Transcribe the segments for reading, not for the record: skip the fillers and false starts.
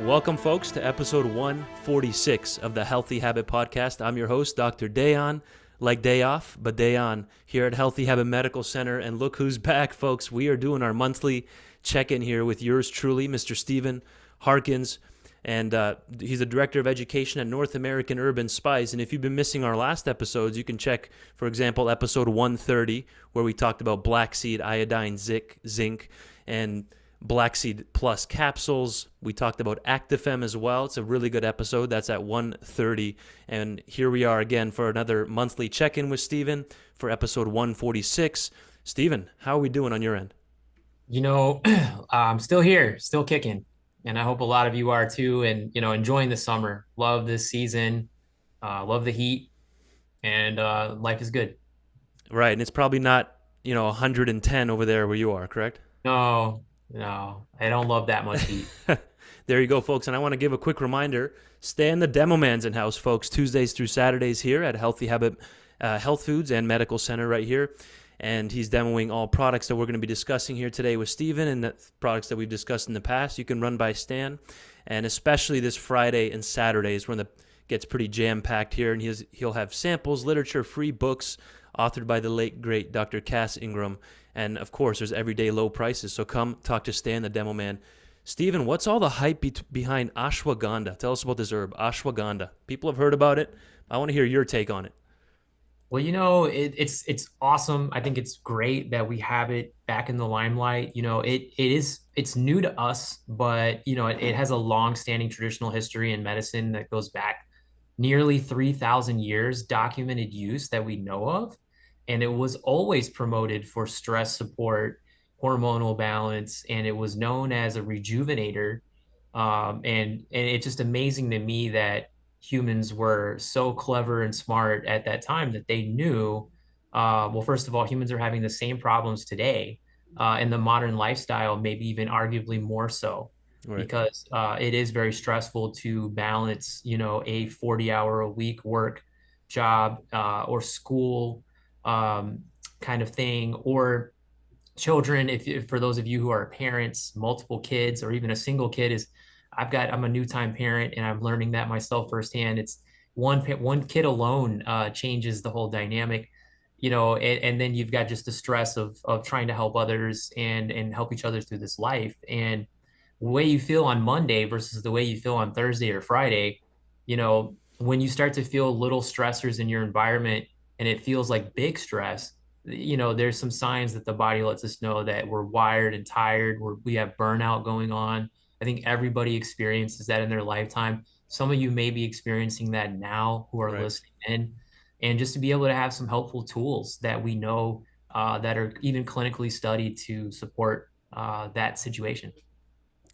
Welcome, folks, to episode 146 of the Healthy Habit Podcast. I'm your host, Dr. Dayon, like day off, but day on, here at Healthy Habit Medical Center. And look who's back, folks. We are doing our monthly check-in here with yours truly, Mr. Steven Harkins. And he's the Director of Education at North American Urban Spice. And if you've been missing our last episodes, you can check, for example, episode 130, where we talked about black seed, iodine, zinc, and Black Seed Plus capsules. We talked about Actifem as well. It's a really good episode. That's at 1:30. And here we are again for another monthly check-in with Steven for episode 146. Steven, how are we doing on your end? I'm still here, still kicking. And I hope a lot of you are too. And, enjoying the summer. Love this season. Love the heat. And life is good. Right. And it's probably not, 110 over there where you are, correct? No, I don't love that much heat. There you go, folks. And I want to give a quick reminder, stay in the Demo Man's in-house, folks, Tuesdays through Saturdays here at Healthy Habit Health Foods and Medical Center right here. And he's demoing all products that we're going to be discussing here today with Steven, and the products that we've discussed in the past. You can run by Stan. And especially this Friday and Saturdays when it gets pretty jam-packed here. And he'll have samples, literature, free books authored by the late, great Dr. Cass Ingram. And, of course, there's everyday low prices. So come talk to Stan, the Demo Man. Steven, what's all the hype behind ashwagandha? Tell us about this herb, ashwagandha. People have heard about it. I want to hear your take on it. Well, it's awesome. I think it's great that we have it back in the limelight. It's new to us, but it has a long-standing traditional history in medicine that goes back nearly 3,000 years, documented use that we know of. And it was always promoted for stress support, hormonal balance, and it was known as a rejuvenator. And it's just amazing to me that humans were so clever and smart at that time that they knew, well, first of all, humans are having the same problems today in the modern lifestyle, maybe even arguably more so, Right. because it is very stressful to balance, a 40-hour-a-week work job or school kind of thing, or children. If for those of you who are parents, multiple kids, or even a single kid, I'm a new time parent, and I'm learning that myself firsthand. It's one kid alone changes the whole dynamic, and then you've got just the stress of trying to help others and help each other through this life. And the way you feel on Monday versus the way you feel on Thursday or Friday, when you start to feel little stressors in your environment and it feels like big stress, there's some signs that the body lets us know that we're wired and tired, we have burnout going on. I think everybody experiences that in their lifetime. Some of you may be experiencing that now who are Right. listening in. And just to be able to have some helpful tools that we know that are even clinically studied to support that situation.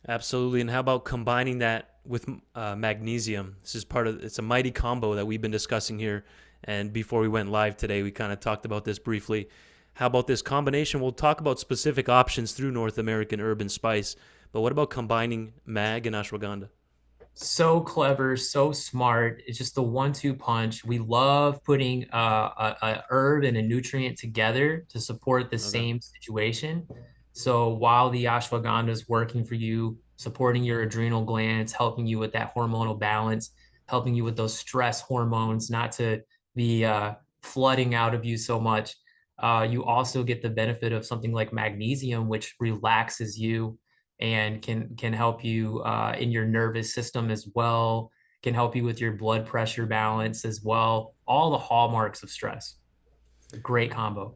Absolutely. And how about combining that with magnesium? It's a mighty combo that we've been discussing here. And before we went live today, we kind of talked about this briefly. How about this combination? We'll talk about specific options through North American Urban Spice, but what about combining mag and ashwagandha? So clever, so smart. It's just the 1-2 punch. We love putting a herb and a nutrient together to support the Okay. same situation. So while the ashwagandha is working for you, supporting your adrenal glands, helping you with that hormonal balance, helping you with those stress hormones, not to be flooding out of you so much. You also get the benefit of something like magnesium, which relaxes you and can help you in your nervous system as well, can help you with your blood pressure balance as well. All the hallmarks of stress. Great combo.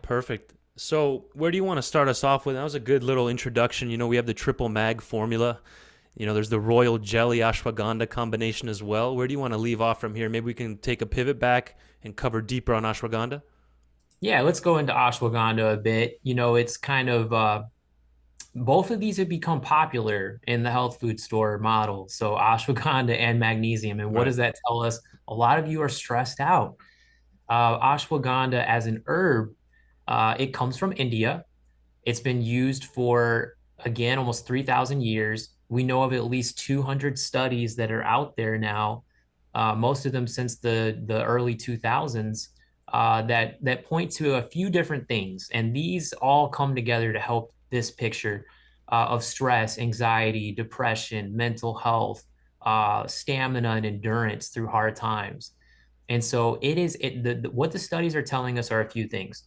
Perfect. So where do you want to start us off with? That was a good little introduction. We have the triple mag formula. There's the royal jelly ashwagandha combination as well. Where do you want to leave off from here? Maybe we can take a pivot back and cover deeper on ashwagandha. Yeah, let's go into ashwagandha a bit. It's kind of both of these have become popular in the health food store model. So ashwagandha and magnesium. And what Right. does that tell us? A lot of you are stressed out. Ashwagandha as an herb, it comes from India. It's been used for, again, almost 3,000 years. We know of at least 200 studies that are out there now, most of them since the early 2000s, that point to a few different things. And these all come together to help this picture. of stress, anxiety, depression, mental health, stamina, and endurance through hard times. And so what the studies are telling us are a few things.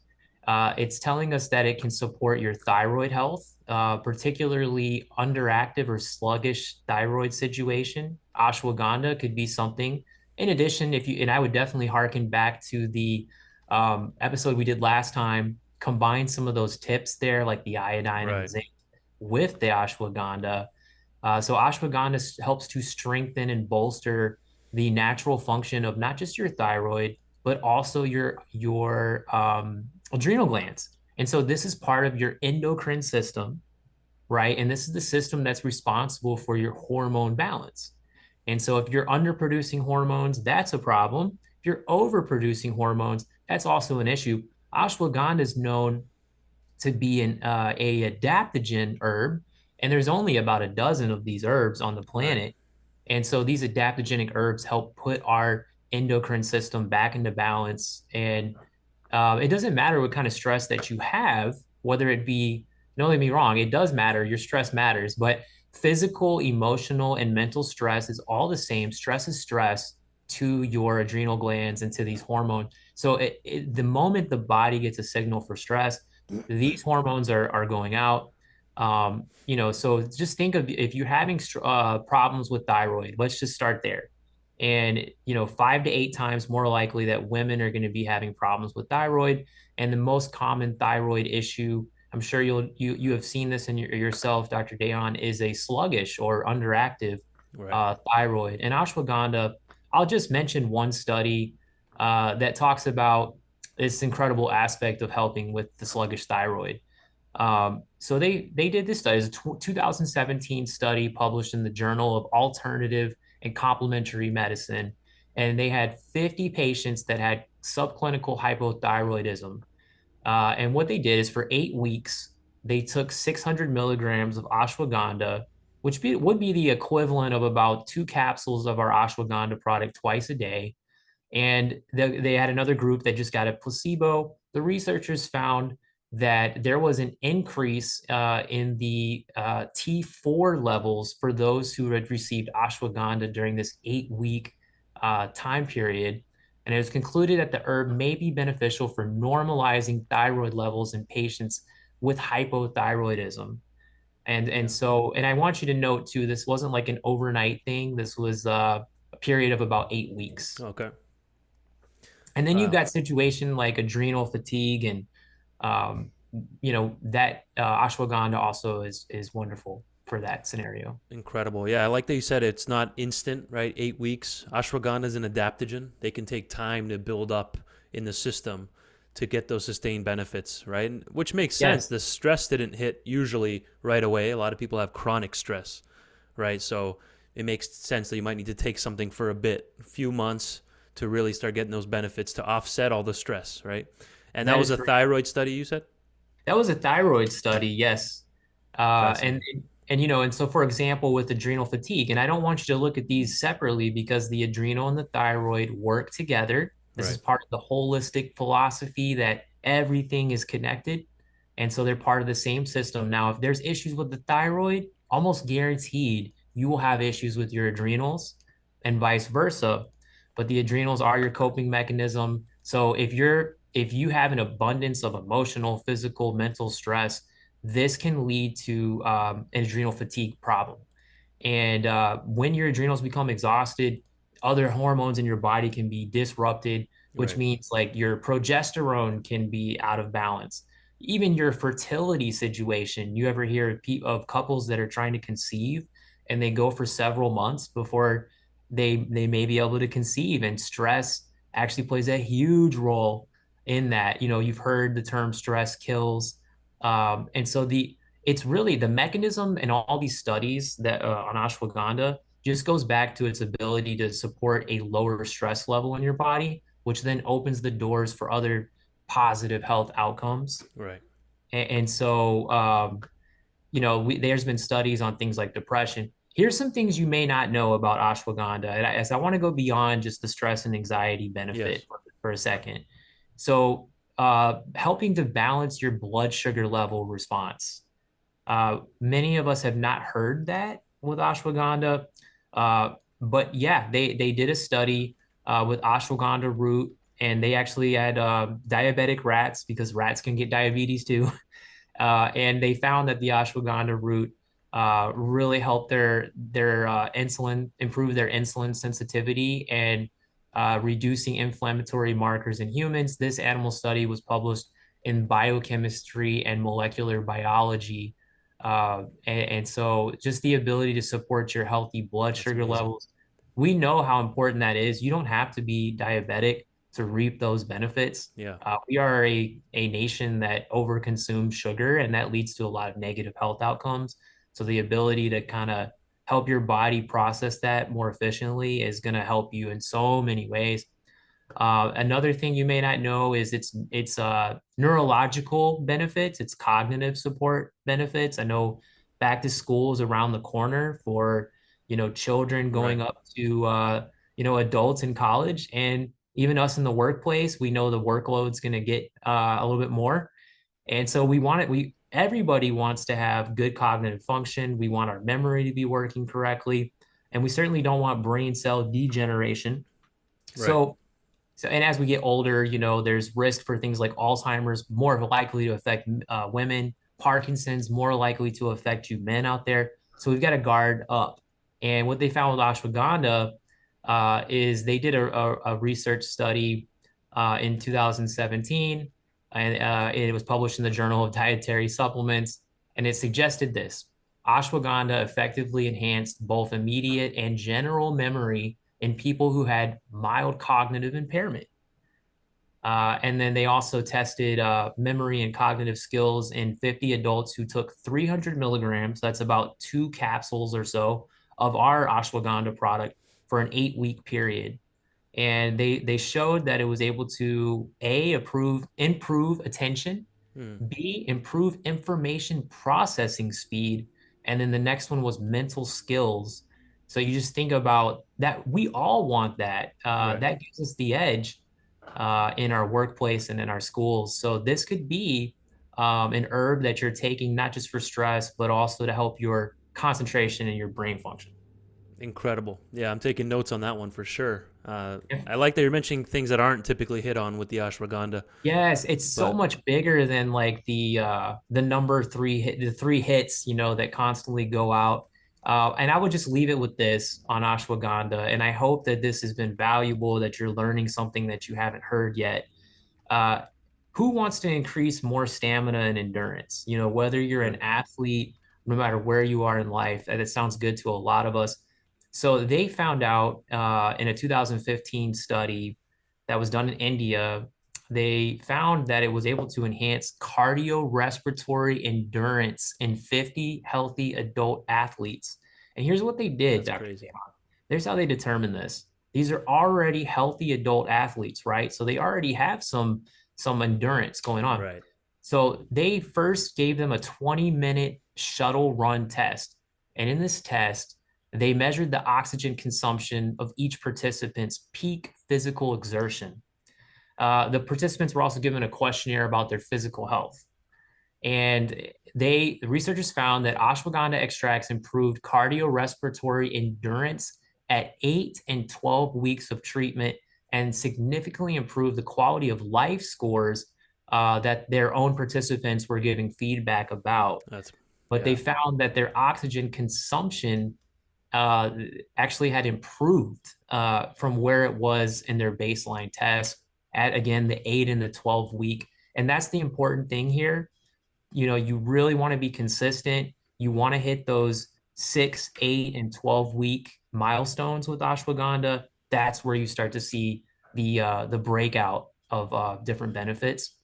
It's telling us that it can support your thyroid health, particularly underactive or sluggish thyroid situation. Ashwagandha could be something. In addition, and I would definitely harken back to the episode we did last time, combine some of those tips there, like the iodine and the Right. zinc, with the ashwagandha. So ashwagandha helps to strengthen and bolster the natural function of not just your thyroid, but also your adrenal glands. And so this is part of your endocrine system, right? And this is the system that's responsible for your hormone balance. And so if you're underproducing hormones, that's a problem. If you're overproducing hormones, that's also an issue. Ashwagandha is known to be a adaptogen herb, and there's only about a dozen of these herbs on the Right. planet. And so these adaptogenic herbs help put our endocrine system back into balance. And it doesn't matter what kind of stress that you have, whether it be, don't get me wrong, it does matter. Your stress matters, but physical, emotional, and mental stress is all the same. Stress is stress to your adrenal glands and to these hormones. So the moment the body gets a signal for stress, these hormones are going out. So just think of if you're having problems with thyroid, let's just start there. And 5 to 8 times more likely that women are going to be having problems with thyroid. And the most common thyroid issue, I'm sure you have seen this in yourself, Dr. Dayon, is a sluggish or underactive Right. thyroid. And ashwagandha, I'll just mention one study that talks about this incredible aspect of helping with the sluggish thyroid. So they did this study. It's a 2017 study published in the Journal of Alternative and Complementary Medicine, and they had 50 patients that had subclinical hypothyroidism. And what they did is for 8 weeks, they took 600 milligrams of ashwagandha, which would be the equivalent of about 2 capsules of our ashwagandha product twice a day. And they had another group that just got a placebo. The researchers found that there was an increase in the T4 levels for those who had received ashwagandha during this 8 week time period. And it was concluded that the herb may be beneficial for normalizing thyroid levels in patients with hypothyroidism. And Yeah. so, and I want you to note too, this wasn't like an overnight thing. This was a period of about 8 weeks. Okay. And then you've Wow. got situation like adrenal fatigue and um, that ashwagandha also is wonderful for that scenario. Incredible. Yeah, I like that you said it's not instant, right? 8 weeks. Ashwagandha is an adaptogen. They can take time to build up in the system to get those sustained benefits, right? Which makes sense. Yes. The stress didn't hit usually right away. A lot of people have chronic stress, right? So it makes sense that you might need to take something for a bit, a few months to really start getting those benefits to offset all the stress, right? And that That was is a correct. thyroid study you said? That was a thyroid study, yes. Uh, and Fascinating. and so for example, with adrenal fatigue, and I don't want you to look at these separately because the adrenal and the thyroid work together. This is Right. part of the holistic philosophy that everything is connected. And so they're part of the same system. Now, if there's issues with the thyroid, almost guaranteed you will have issues with your adrenals and vice versa. But the adrenals are your coping mechanism. So if you have an abundance of emotional, physical, mental stress, this can lead to an adrenal fatigue problem. And when your adrenals become exhausted, other hormones in your body can be disrupted, which Right. means like your progesterone can be out of balance. Even your fertility situation, you ever hear of couples that are trying to conceive and they go for several months before they may be able to conceive, and stress actually plays a huge role in that. You've heard the term stress kills. And so it's really the mechanism and all these studies that on ashwagandha just goes back to its ability to support a lower stress level in your body, which then opens the doors for other positive health outcomes. Right. And so, there's been studies on things like depression. Here's some things you may not know about ashwagandha. And as I want to go beyond just the stress and anxiety benefit Yes. for a second. So, helping to balance your blood sugar level response. Many of us have not heard that with ashwagandha, but yeah, they did a study with ashwagandha root, and they actually had diabetic rats because rats can get diabetes too. And they found that the ashwagandha root really helped their insulin, improve their insulin sensitivity, and reducing inflammatory markers in humans. This animal study was published in Biochemistry and Molecular Biology. And so just the ability to support your healthy blood That's sugar amazing. levels, we know how important that is. You don't have to be diabetic to reap those benefits. Yeah. We are a nation that overconsumes sugar, and that leads to a lot of negative health outcomes. So the ability to kind of help your body process that more efficiently is going to help you in so many ways. Another thing you may not know is it's neurological benefits, it's cognitive support benefits. I know back to school is around the corner for children Right. going up to adults in college, and even us in the workplace. We know the workload's going to get a little bit more, and so we want it. We everybody wants to have good cognitive function. We want our memory to be working correctly, and we certainly don't want brain cell degeneration. Right. So, and as we get older, there's risk for things like Alzheimer's, more likely to affect women, Parkinson's, more likely to affect you men out there. So we've got to guard up. And what they found with ashwagandha is they did a research study in 2017, and it was published in the Journal of Dietary Supplements, and it suggested this: ashwagandha effectively enhanced both immediate and general memory in people who had mild cognitive impairment. And then they also tested memory and cognitive skills in 50 adults who took 300 milligrams, that's about 2 capsules or so, of our ashwagandha product for an 8-week period. And they showed that it was able to improve attention, Hmm. B, improve information processing speed. And then the next one was mental skills. So you just think about that. We all want that. Right. That gives us the edge in our workplace and in our schools. So this could be an herb that you're taking not just for stress, but also to help your concentration and your brain function. Incredible. Yeah, I'm taking notes on that one for sure. If I like that you're mentioning things that aren't typically hit on with the ashwagandha, Yes, it's so but much bigger than like the number three hit, the three hits, that constantly go out. And I would just leave it with this on ashwagandha. And I hope that this has been valuable, that you're learning something that you haven't heard yet. Uh, who wants to increase more stamina and endurance? Whether you're an right. athlete, no matter where you are in life, and it sounds good to a lot of us. So they found out in a 2015 study that was done in India, they found that it was able to enhance cardiorespiratory endurance in 50 healthy adult athletes. And here's what they did, That's Dr. crazy. Dehan. Here's how they determined this. These are already healthy adult athletes, right? So they already have some endurance going on. Right. So they first gave them a 20-minute shuttle run test. And in this test, they measured the oxygen consumption of each participant's peak physical exertion. The participants were also given a questionnaire about their physical health. And the researchers found that ashwagandha extracts improved cardiorespiratory endurance at 8 and 12 weeks of treatment, and significantly improved the quality of life scores that their own participants were giving feedback about. That's But they yeah. found that their oxygen consumption uh, actually had improved from where it was in their baseline test at, again, the 8 and the 12 week. And that's the important thing here. You really want to be consistent. You want to hit those 6, 8, and 12-week milestones with ashwagandha. That's where you start to see the breakout of different benefits.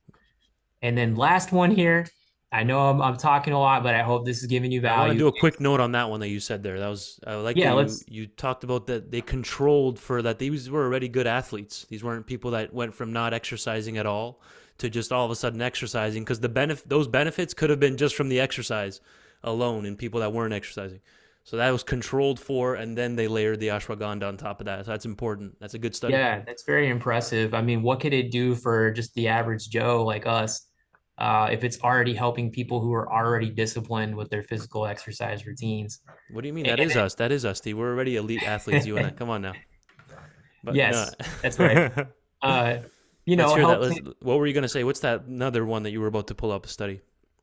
And then last one here. I know I'm talking a lot, but I hope this is giving you I want to value. do a quick note on that one that you said there. That was I like that Yeah, you let's. you talked about that they controlled for that these were already good athletes. These weren't people that went from not exercising at all to just all of a sudden exercising because those benefits could have been just from the exercise alone in people that weren't exercising. So that was controlled for, and then they layered the ashwagandha on top of that. So that's important. That's a good study. Yeah, that's very impressive. I mean, what could it do for just the average Joe like us? if it's already helping people who are already disciplined with their physical exercise routines. What do you mean? And That is us. That is us, Steve. We're already elite athletes, you and I. Come on now. But no. yes, that's right. Uh, Let's hear that. helps What were you going to say? What's that another one that you were about to pull up a study?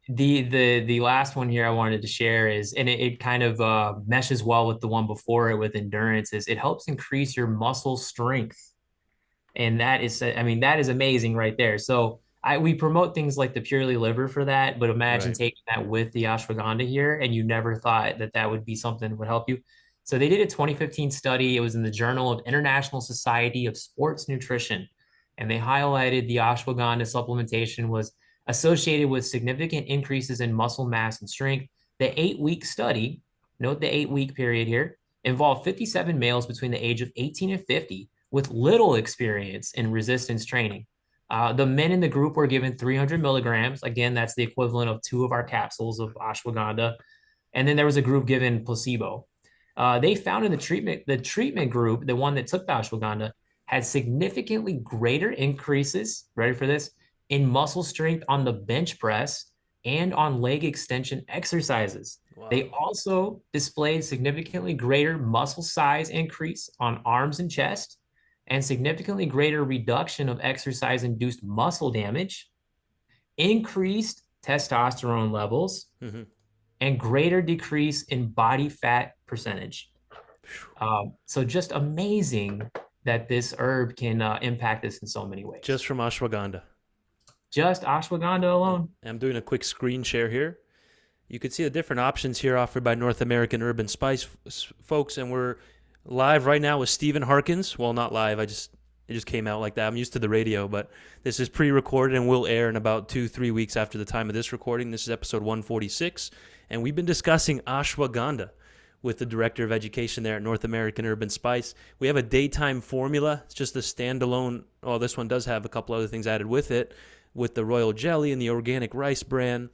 the last one here I wanted to share is, and it kind of meshes well with the one before it with endurance, is it helps increase your muscle strength. And that is, I mean, that is amazing right there. So we promote things like the Purely Liver for that, but imagine Right. taking that with the ashwagandha here, and you never thought that that would be something that would help you. So they did a 2015 study. It was in the Journal of International Society of Sports Nutrition, and they highlighted the ashwagandha supplementation was associated with significant increases in muscle mass and strength. The 8-week study, note the 8-week period here, involved 57 males between the age of 18 and 50 with little experience in resistance training. The men in the group were given 300 milligrams. Again, that's the equivalent of 2 of our capsules of ashwagandha. And then there was a group given placebo. They found in the treatment group, the one that took the ashwagandha, had significantly greater increases, ready for this, in muscle strength on the bench press and on leg extension exercises. Wow. They also displayed significantly greater muscle size increase on arms and chest, and significantly greater reduction of exercise-induced muscle damage, increased testosterone levels, Mm-hmm. and greater decrease in body fat percentage. So just amazing that this herb can impact us in so many ways. Just from ashwagandha. Just ashwagandha alone. I'm doing a quick screen share here. You can see the different options here offered by North American Herb and Spice folks, and we're live right now with Steven Harkins. Well, not live. It just came out like that. I'm used to the radio, but this is pre-recorded and will air in about 2-3 weeks after the time of this recording. This is episode 146, and we've been discussing ashwagandha with the Director of Education there at North American Herb and Spice. We have a daytime formula. It's just a standalone. Oh, this one does have a couple other things added with it, with the royal jelly and the organic rice bran.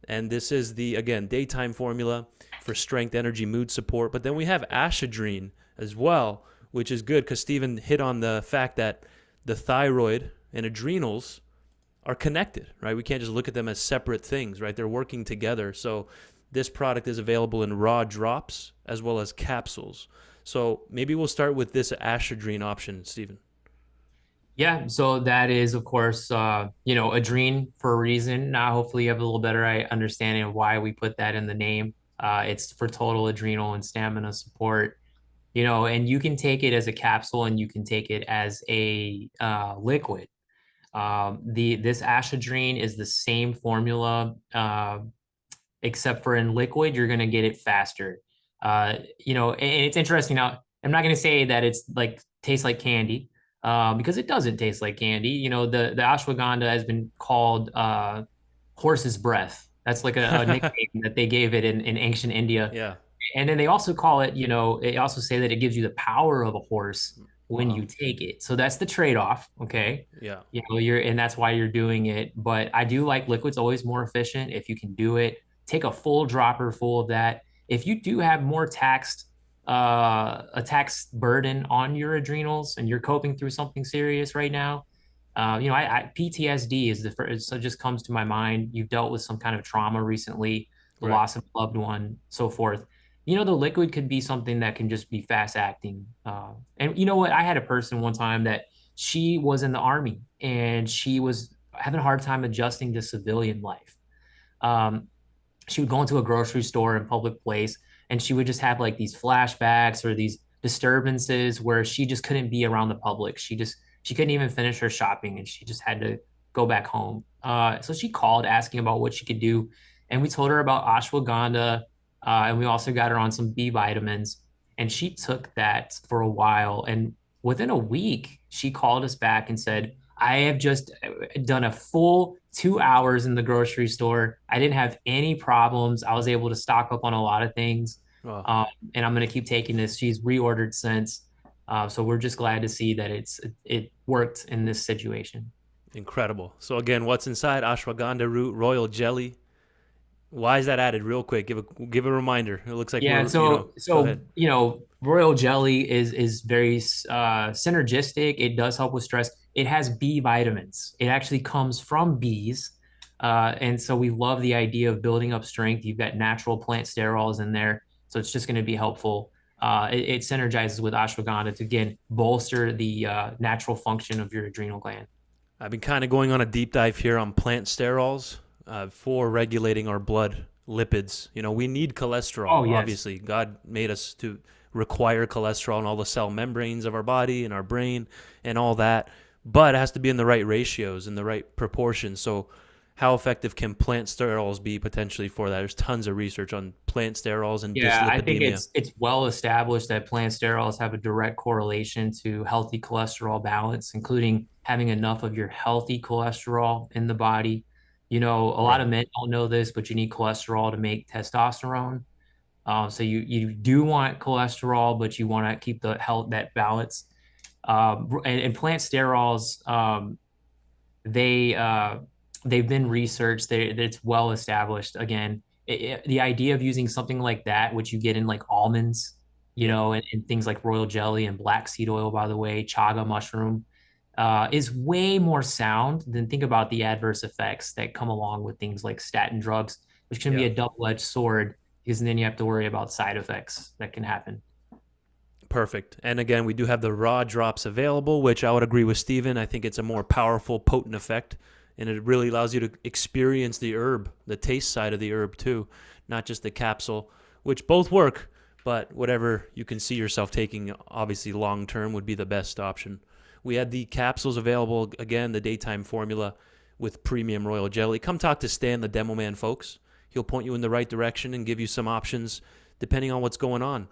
And this is the, again, daytime formula for strength, energy, mood support. But then we have Ashadrene as well, which is good because Stephen hit on the fact that the thyroid and adrenals are connected, right? We can't just look at them as separate things, right? They're working together. So this product is available in raw drops as well as capsules. So maybe we'll start with this Ashadrene option, Stephen. Yeah, so that is, of course, adrene for a reason. Now, hopefully, you have a little better understanding of why we put that in the name. It's for total adrenal and stamina support. And you can take it as a capsule and you can take it as a liquid. This Ashadrene is the same formula, except for in liquid, you're going to get it faster. And it's interesting. Now, I'm not going to say that it's like tastes like candy, because it doesn't taste like candy. The ashwagandha has been called horse's breath. That's like a nickname that they gave it in ancient India. Yeah. And then they also call it, they also say that it gives you the power of a horse when Wow. you take it. So that's the trade-off. Okay. Yeah. And that's why you're doing it. But I do like liquids always more efficient. If you can do it, take a full dropper full of that. If you do have more a tax burden on your adrenals and you're coping through something serious right now, PTSD is the first, so it just comes to my mind. You've dealt with some kind of trauma recently, the Right. loss of a loved one, so forth. The liquid could be something that can just be fast acting. And you know what? I had a person one time that she was in the army and she was having a hard time adjusting to civilian life. Um, she would go into a grocery store in public place and she would just have like these flashbacks or these disturbances where she just couldn't be around the public. She couldn't even finish her shopping and she just had to go back home. So she called asking about what she could do. And we told her about ashwagandha. And we also got her on some B vitamins. And she took that for a while. And within a week, she called us back and said, I have just done a full 2 hours in the grocery store. I didn't have any problems. I was able to stock up on a lot of things. Wow. And I'm going to keep taking this. She's reordered since. So we're just glad to see that it worked in this situation. Incredible. So again, what's inside? Ashwagandha root, royal jelly. Why is that added? Real quick, give a reminder. It looks like royal jelly is very synergistic. It does help with stress. It has B vitamins. It actually comes from bees. And so we love the idea of building up strength. You've got natural plant sterols in there, so it's just going to be helpful. It synergizes with ashwagandha to again bolster the natural function of your adrenal gland. I've been kind of going on a deep dive here on plant sterols for regulating our blood lipids. You know, we need cholesterol. Oh yes, Obviously, God made us to require cholesterol in all the cell membranes of our body and our brain and all that, but it has to be in the right ratios and the right proportions. So, how effective can plant sterols be potentially for that? There's tons of research on plant sterols and yeah, I think dyslipidemia. it's well established that plant sterols have a direct correlation to healthy cholesterol balance, including having enough of your healthy cholesterol in the body. You know, a lot Right. of men don't know this, but you need cholesterol to make testosterone. So you do want cholesterol, but you want to keep the health that balance. And plant sterols, they they've been researched. It's well established. Again, the idea of using something like that, which you get in like almonds, you Yep. know, and things like royal jelly and black seed oil, by the way, chaga mushroom, is way more sound than think about the adverse effects that come along with things like statin drugs, which can be Yeah. a double-edged sword because then you have to worry about side effects that can happen. Perfect. And again, we do have the raw drops available, which I would agree with Steven. I think it's a more powerful, potent effect, and it really allows you to experience the herb, the taste side of the herb too, not just the capsule, which both work, but whatever you can see yourself taking, obviously long term, would be the best option. We had the capsules available, again, the daytime formula with premium royal jelly. Come talk to Stan, the demo man, folks. He'll point you in the right direction and give you some options depending on what's going on.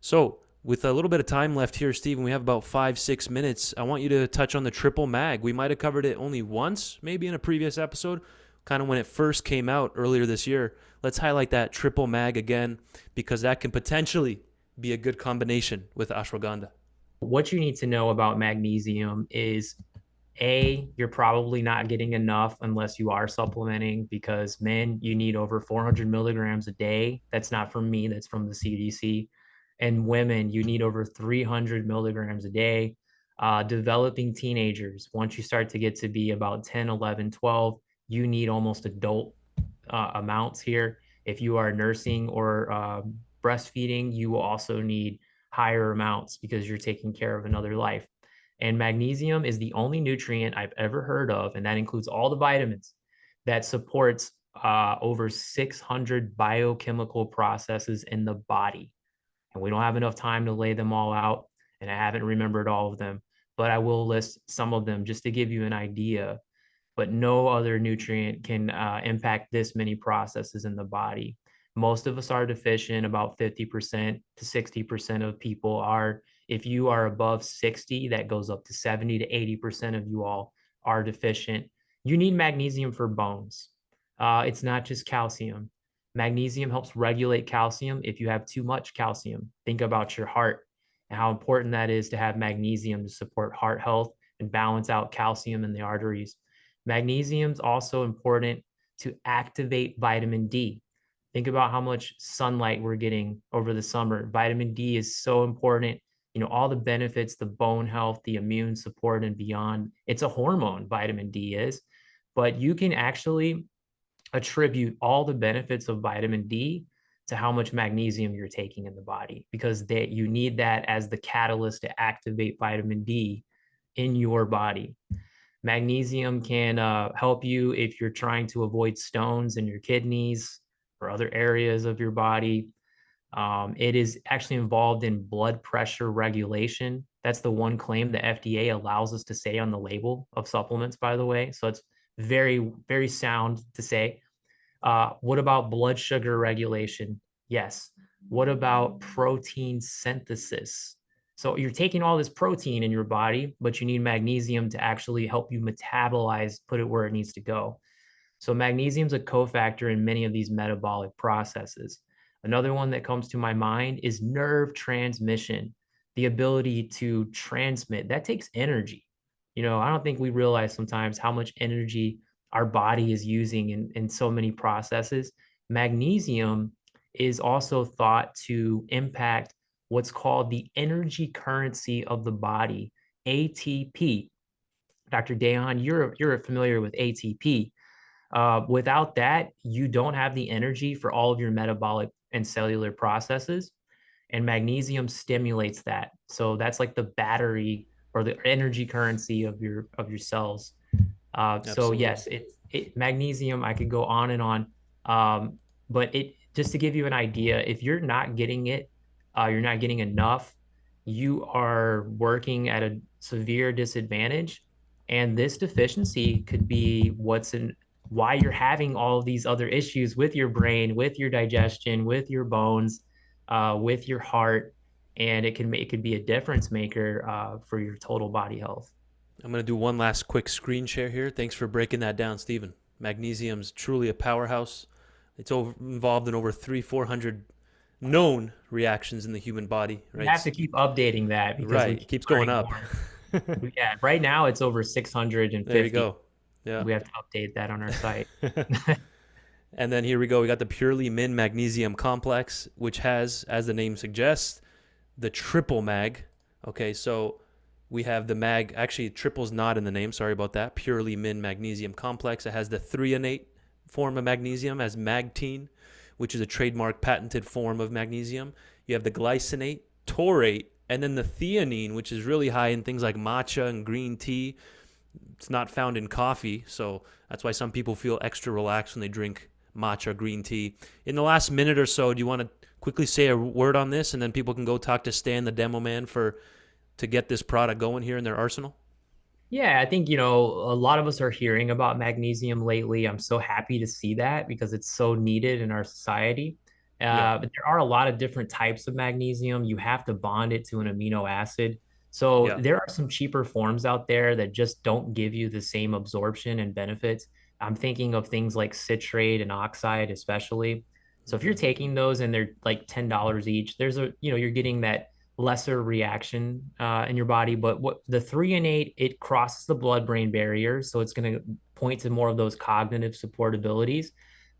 So, with a little bit of time left here, Steven, we have about 5-6 minutes. I want you to touch on the triple mag. We might have covered it only once, maybe in a previous episode, kind of when it first came out earlier this year. Let's highlight that triple mag again, because that can potentially be a good combination with ashwagandha. What you need to know about magnesium is you're probably not getting enough unless you are supplementing because men, you need over 400 milligrams a day. That's not from me, that's from the CDC. And women, you need over 300 milligrams a day. Developing teenagers, once you start to get to be about 10, 11, 12, you need almost adult amounts here. If you are nursing or breastfeeding, you will also need higher amounts because you're taking care of another life. And magnesium is the only nutrient I've ever heard of, and that includes all the vitamins that supports over 600 biochemical processes in the body. And we don't have enough time to lay them all out, and I haven't remembered all of them, but I will list some of them just to give you an idea. But no other nutrient can impact this many processes in the body. Most of us are deficient, about 50% to 60% of people are. If you are above 60, that goes up to 70 to 80% of you all are deficient. You need magnesium for bones. It's not just calcium. Magnesium helps regulate calcium if you have too much calcium. Think about your heart and how important that is to have magnesium to support heart health and balance out calcium in the arteries. Magnesium is also important to activate vitamin D. Think about how much sunlight we're getting over the summer. Vitamin D is so important. You know, all the benefits, the bone health, the immune support, and beyond. It's a hormone, vitamin D is, but you can actually attribute all the benefits of vitamin D to how much magnesium you're taking in the body because you need that as the catalyst to activate vitamin D in your body. Magnesium can help you if you're trying to avoid stones in your kidneys or other areas of your body. It is actually involved in blood pressure regulation. That's the one claim the FDA allows us to say on the label of supplements, by the way. So it's very, very sound to say. What about blood sugar regulation? Yes. What about protein synthesis? So you're taking all this protein in your body, but you need magnesium to actually help you metabolize, put it where it needs to go. So magnesium is a cofactor in many of these metabolic processes. Another one that comes to my mind is nerve transmission, the ability to transmit. That takes energy. You know, I don't think we realize sometimes how much energy our body is using in so many processes. Magnesium is also thought to impact what's called the energy currency of the body, ATP. Dr. Dahan, you're familiar with ATP. Without that, you don't have the energy for all of your metabolic and cellular processes, and magnesium stimulates that. So that's like the battery or the energy currency of your cells. So Absolutely. yes, magnesium. I could go on and on, but it just to give you an idea, if you're not getting it, you're not getting enough. You are working at a severe disadvantage, and this deficiency could be why you're having all of these other issues with your brain, with your digestion, with your bones, with your heart, and it could be a difference maker for your total body health. I'm going to do one last quick screen share here. Thanks for breaking that down, Stephen. Magnesium's truly a powerhouse. It's involved in over 400 known reactions in the human body, We right? have to keep updating that because we Right. It keep keeps going learning up. more. Yeah, right now it's over There you 650. go. Yeah. We have to update that on our site. And then here we go. We got the PurelyMin Magnesium Complex, which has, as the name suggests, the triple mag. Okay, so we have the mag. Actually, triple's not in the name. Sorry about that. PurelyMin Magnesium Complex. It has the threonate form of magnesium as Magtine, which is a trademark patented form of magnesium. You have the glycinate, taurate, and then the theanine, which is really high in things like matcha and green tea. It's not found in coffee, so that's why some people feel extra relaxed when they drink matcha green tea. In the last minute or so, do you want to quickly say a word on this, and then people can go talk to Stan, the demo man, to get this product going here in their arsenal? Yeah, I think, a lot of us are hearing about magnesium lately. I'm so happy to see that because it's so needed in our society. Yeah, But there are a lot of different types of magnesium. You have to bond it to an amino acid. So yeah. there are some cheaper forms out there that just don't give you the same absorption and benefits. I'm thinking of things like citrate and oxide, especially. So if you're Hmm. taking those and they're like $10 each, you're getting that lesser reaction in your body. But what the threonate, it crosses the blood-brain barrier, so it's going to point to more of those cognitive support abilities.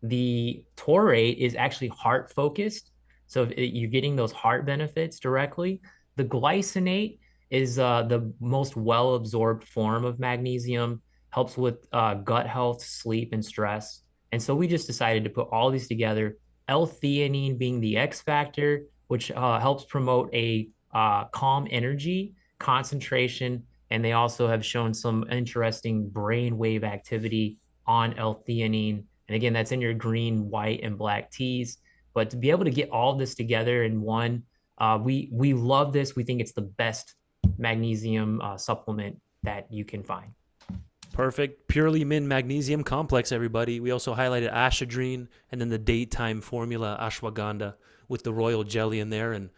The taurate is actually heart focused, so you're getting those heart benefits directly. The glycinate is the most well absorbed form of magnesium, helps with gut health, sleep, and stress. And so we just decided to put all these together. L-theanine being the X factor, which helps promote a calm energy, concentration, and they also have shown some interesting brain wave activity on L-theanine. And again, that's in your green, white, and black teas. But to be able to get all this together in one, we love this. We think it's the best magnesium supplement that you can find. Perfect. PurelyMin Magnesium Complex, everybody. We also highlighted Ashadrene and then the daytime formula Ashwagandha with the royal jelly in there. And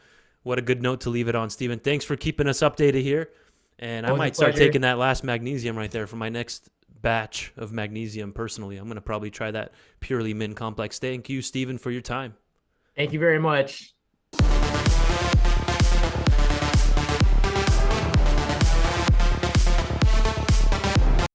what a good note to leave it on, Stephen. Thanks for keeping us updated here. And I Always a might start pleasure. taking that last magnesium right there for my next batch of magnesium personally. I'm going to probably try that PurelyMin Complex. Thank you, Stephen, for your time. Thank you very much.